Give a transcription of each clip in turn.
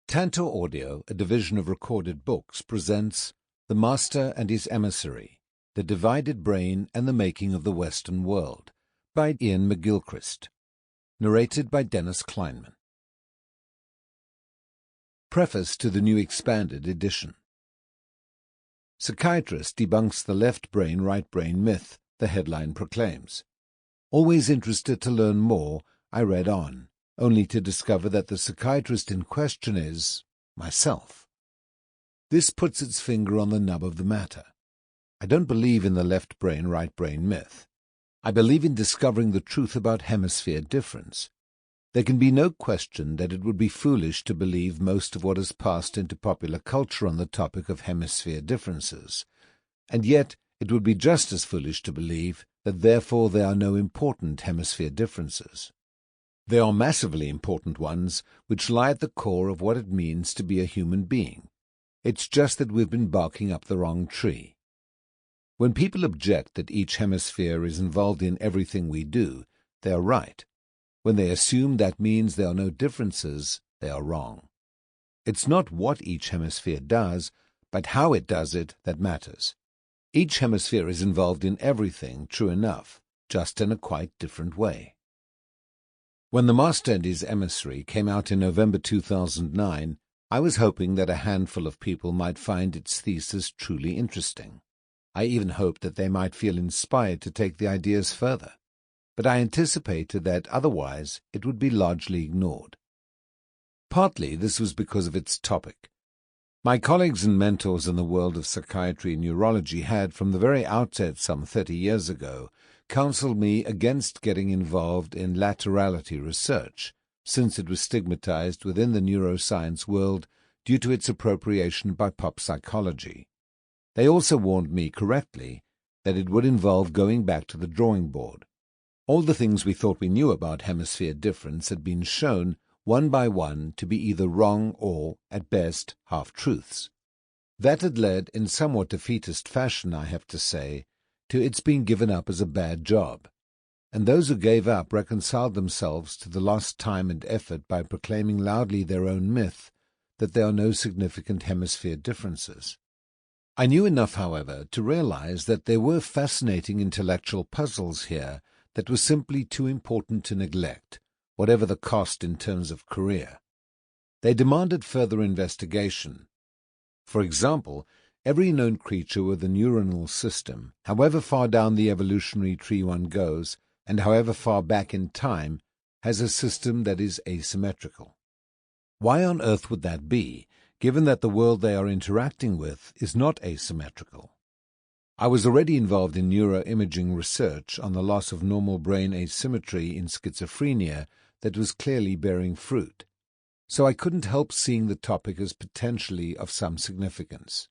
Tantor Audio, a division of Recorded Books, presents The Master and His Emissary, The Divided Brain and the Making of the Western World, by Iain McGilchrist. Narrated by Kleinman. Preface to the new expanded edition. Psychiatrist debunks the left brain, right brain myth, the headline proclaims. Always interested to learn more, I read on, only to discover that the psychiatrist in question is myself. This puts its finger on the nub of the matter. I don't believe in the left brain, right brain myth. I believe in discovering the truth about hemisphere difference. There can be no question that it would be foolish to believe most of what has passed into popular culture on the topic of hemisphere differences, and yet it would be just as foolish to believe that therefore there are no important hemisphere differences. There are massively important ones which lie at the core of what it means to be a human being. It's just that we've been barking up the wrong tree. When people object that each hemisphere is involved in everything we do, they are right. When they assume that means there are no differences, they are wrong. It's not what each hemisphere does, but how it does it that matters. Each hemisphere is involved in everything, true enough, just in a quite different way. When The Master and His Emissary came out in November 2009, I was hoping that a handful of people might find its thesis truly interesting. I even hoped that they might feel inspired to take the ideas further, but I anticipated that otherwise it would be largely ignored. Partly this was because of its topic. My colleagues and mentors in the world of psychiatry and neurology had, from the very outset some 30 years ago, counseled me against getting involved in laterality research, since it was stigmatized within the neuroscience world due to its appropriation by pop psychology. They also warned me correctly that it would involve going back to the drawing board. All the things we thought we knew about hemisphere difference had been shown, one by one, to be either wrong or, at best, half-truths. That had led, in somewhat defeatist fashion, I have to say, to its being given up as a bad job, and those who gave up reconciled themselves to the lost time and effort by proclaiming loudly their own myth that there are no significant hemisphere differences. I knew enough, however, to realize that there were fascinating intellectual puzzles here that were simply too important to neglect, whatever the cost in terms of career. They demanded further investigation. For example, every known creature with a neuronal system, however far down the evolutionary tree one goes, and however far back in time, has a system that is asymmetrical. Why on earth would that be, given that the world they are interacting with is not asymmetrical? I was already involved in neuroimaging research on the loss of normal brain asymmetry in schizophrenia that was clearly bearing fruit, so I couldn't help seeing the topic as potentially of some significance.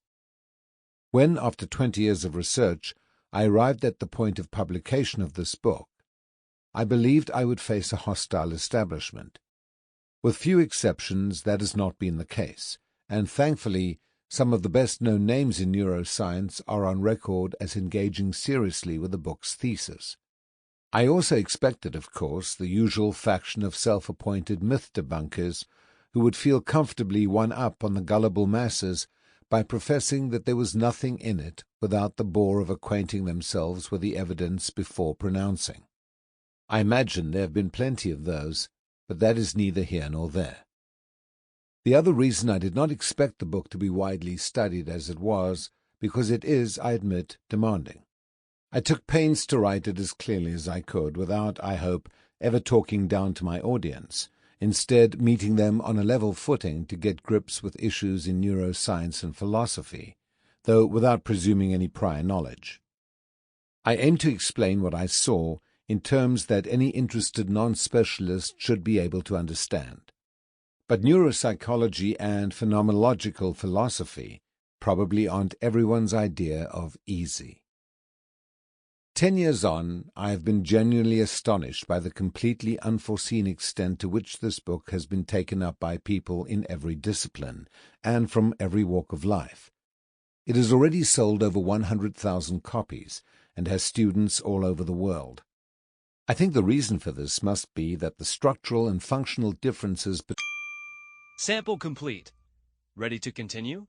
When, after 20 years of research, I arrived at the point of publication of this book, I believed I would face a hostile establishment. With few exceptions, that has not been the case, and thankfully, some of the best-known names in neuroscience are on record as engaging seriously with the book's thesis. I also expected, of course, the usual faction of self-appointed myth debunkers who would feel comfortably one-up on the gullible masses by professing that there was nothing in it without the bore of acquainting themselves with the evidence before pronouncing. I imagine there have been plenty of those, but that is neither here nor there. The other reason I did not expect the book to be widely studied as it was, because it is, I admit, demanding. I took pains to write it as clearly as I could, without, I hope, ever talking down to my audience, instead meeting them on a level footing to get grips with issues in neuroscience and philosophy, though without presuming any prior knowledge. I aim to explain what I saw in terms that any interested non-specialist should be able to understand. But neuropsychology and phenomenological philosophy probably aren't everyone's idea of easy. 10 years on, I have been genuinely astonished by the completely unforeseen extent to which this book has been taken up by people in every discipline, and from every walk of life. It has already sold over 100,000 copies, and has students all over the world. I think the reason for this must be that the structural and functional differences between Sample complete. Ready to continue?